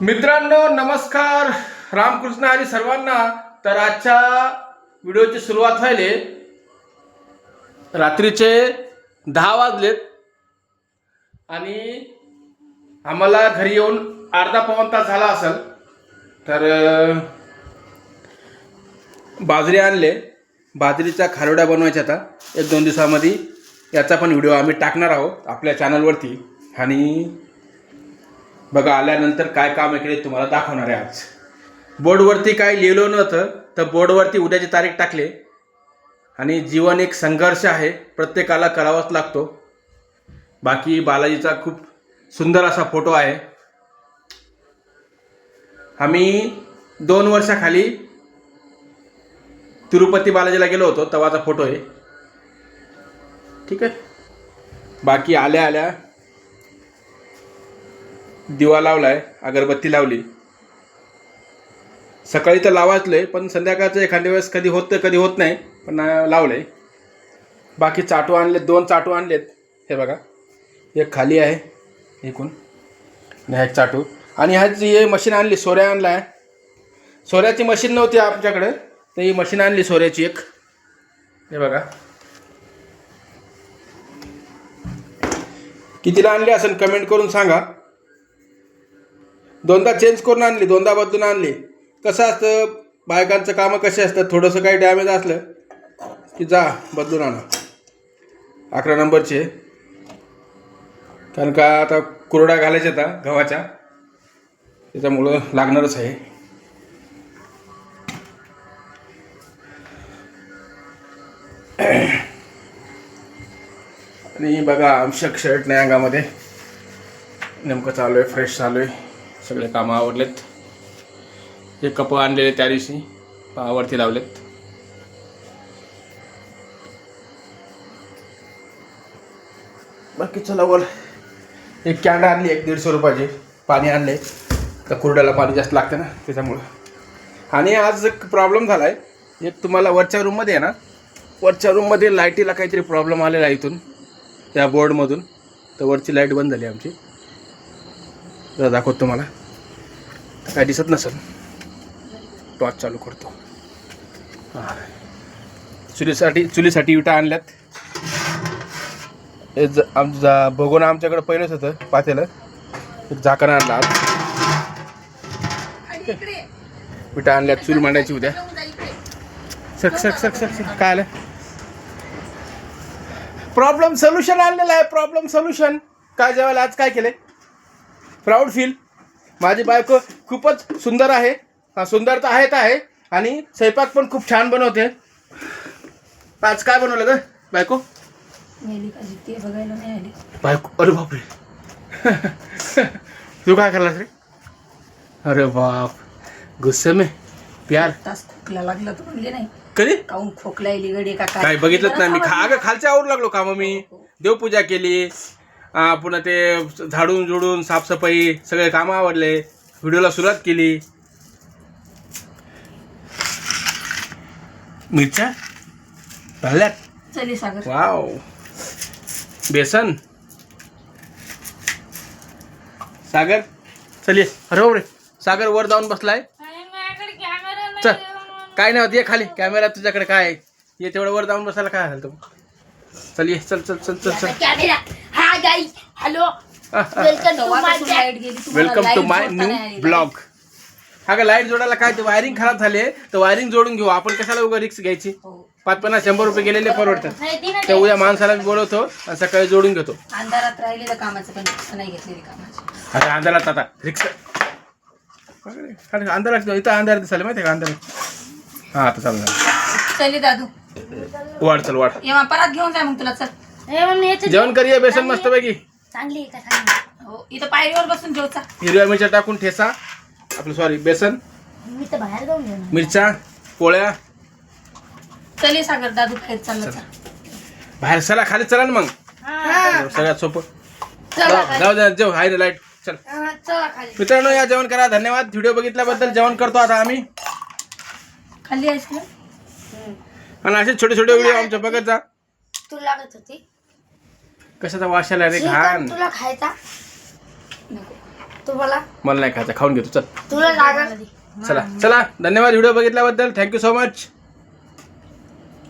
मित्रांनो नमस्कार, रामकृष्ण हरी सर्वांना. तर आजच्या व्हिडिओची सुरुवात व्हायले रात्रीचे 10 वाजलेत आणि आम्हाला घरी येऊन अर्धा पाऊण तास झाला असेल. तर बाजरी आणले, बाजरीच्या खारोड्या बनवायच्या. आता 1-2 दिवसामध्ये याचा पण व्हिडिओ आम्ही टाकणार आहोत आपल्या चॅनलवरती. आणि बघा आल्यानंतर काय काम केले तुम्हाला दाखवणार आहे. आज बोर्डवरती काय लिहिलं नव्हतं तर बोर्डवरती उद्याची तारीख टाकले. आणि जीवन एक संघर्ष आहे, प्रत्येकाला करावाच लागतो. बाकी बालाजीचा खूप सुंदर असा फोटो आहे. आम्ही 2 वर्षाखाली तिरुपती बालाजीला गेलो होतो, तेव्हाचा फोटो आहे. ठीक आहे. बाकी आल्या आल्या दिवा लावलाय, अगरबत्ती लावली. सकाळी तर लावायचलंय पण संध्याकाळचं एखाद्या वेळेस कधी होतं कधी होत नाही, पण लावलंय. बाकी चाटू आणले, 2 चाटू आणलेत. हे बघा, एक खाली आहे एकूण आणि एक चाटू. आणि ह्याची हे मशीन आणली, सोऱ्या आणलाय. सोऱ्याची मशीन नव्हती आमच्याकडे, तर ही मशीन आणली सोऱ्याची एक. हे बघा कितीला आणली असेल कमेंट करून सांगा. 2दा चेंज करून आणली, 2दा बदलून आणली. कसं असतं बायकांचं कामं कसे असतात, थोडंसं काही डॅमेज असलं की जा बदलून आणा. 11 नंबरचे, कारण का आता कुरडा घालायच्या आता गव्हाच्या, त्याच्यामुळं लागणारच आहे. आणि बघा आमशक शर्ट नाही अंगामध्ये, नेमकं चालू आहे, फ्रेश चालू आहे. सगळे कामं आवडलेत. हे कप आणलेले त्या दिवशी पावावरती लावलेत. बाकी चला वर एक कॅन्ड आणली, 150 रुपयाची. पाणी आणले तर कुरड्याला पाणी जास्त लागते ना, त्याच्यामुळं. आणि आज एक प्रॉब्लेम झाला आहे. एक तुम्हाला वरच्या रूममध्ये आहे ना, वरच्या रूममध्ये लाईटीला काहीतरी प्रॉब्लेम आलेला आहे इथून त्या बोर्डमधून. तर वरची लाईट बंद झाली आमची. जरा दाखवतो तुम्हाला, काय दिसत नसेल. टॉर्च चालू करतो. हां, चुलीसाठी विटा आणल्यात. हे आमचा बघून आमच्याकडे पहिलंच होतं पातेलं, एक झाकण आणला. विटा आणल्यात, चूल मांडायची उद्या. सक काय आलं, प्रॉब्लेम सोल्युशन आणलेलं आहे. प्रॉब्लेम सोल्युशन काय जेवायला आज काय केले, प्राऊड फील. माझी बायको खूपच सुंदर आहे. हा, सुंदर तर आहे आणि स्वयंपाक पण खूप छान बनवते. आज काय बनवलं ग बायको? बायको, अरे बापरे. तू काय करलास रे? अरे बाप, गुस्से में प्यार. तास खोकला लागला तर म्हणले नाही कधी काऊन खोकलायली गडी का काय बघितलंच नाही मी. खालच्या आवरू लागलो कामं मी. देवपूजा केली, पुन्हा ते झाडून झुडून साफसफाई सगळे कामं आवडले. व्हिडिओला सुरुवात केली. मिरच्या भरल्यात. चली सागर, वाव. बेसन सागर चलिये. अरे बापरे, सागर वर जाऊन बसलाय. चल काय नाही होत, ये खाली. कॅमेरा तुझ्याकडे काय आहे, ये तेवढं वर जाऊन बसायला काय झालं. तू चल ये, चल चल चल चल चल. हा guys, hello, welcome to my new blog. हा का, लाईट जोडायला काय ते वायरिंग खराब झाले तर वायरिंग जोडून घेऊ आपण. कशाला उगा रिक्स घ्यायची. 50-100 रुपये गेलेले परवडतात. ते उद्या माणसाला बोलवतो आणि सकाळी जोडून घेतो. अंधारात राहिले तर कामाचं पण रिक्स नाही घेतलेली कामाची. आता अंधारात आता रिक्स अंधारात इथं अंधार दिसायला माहिती का अंधारात. हा आता चालू झालं. चली दादू, वाढ चल वाढ. ये परत घेऊन जा मग तुला. चल जेवण करूया बेसन मस्त पैकी. चांगली आहे का? हो, इथं पायरीवर बसून जेवचा. हिरव्या मिरच्या टाकून ठेसा आपलं, सॉरी बेसन, मी तर बाहेर जाऊन घेऊन मिरच्या, पोळ्या. चली सागर, दादू खायला चाललं. बाहेर चला, खाली चला ना मग. सगळ्यात सोपं. जाऊ द्या, जेव आहे ना लाईट. चल चला खाली. मित्रांनो, या जेवण करा. धन्यवाद व्हिडिओ बघितल्याबद्दल. जेवण करतो आता आम्ही. खाली आहेस ना? आणि असे छोटे छोटे व्हिडिओ आमच्या बघत जा. तू लागत होती कशाचा वास आला रे घाण. तुला खायचा नको. तुम्हाला मला नाही खायचं, खाऊन घेतो चल. तुला जागा चला चला, धन्यवाद व्हिडिओ बघितल्याबद्दल, थँक्यू सो मच.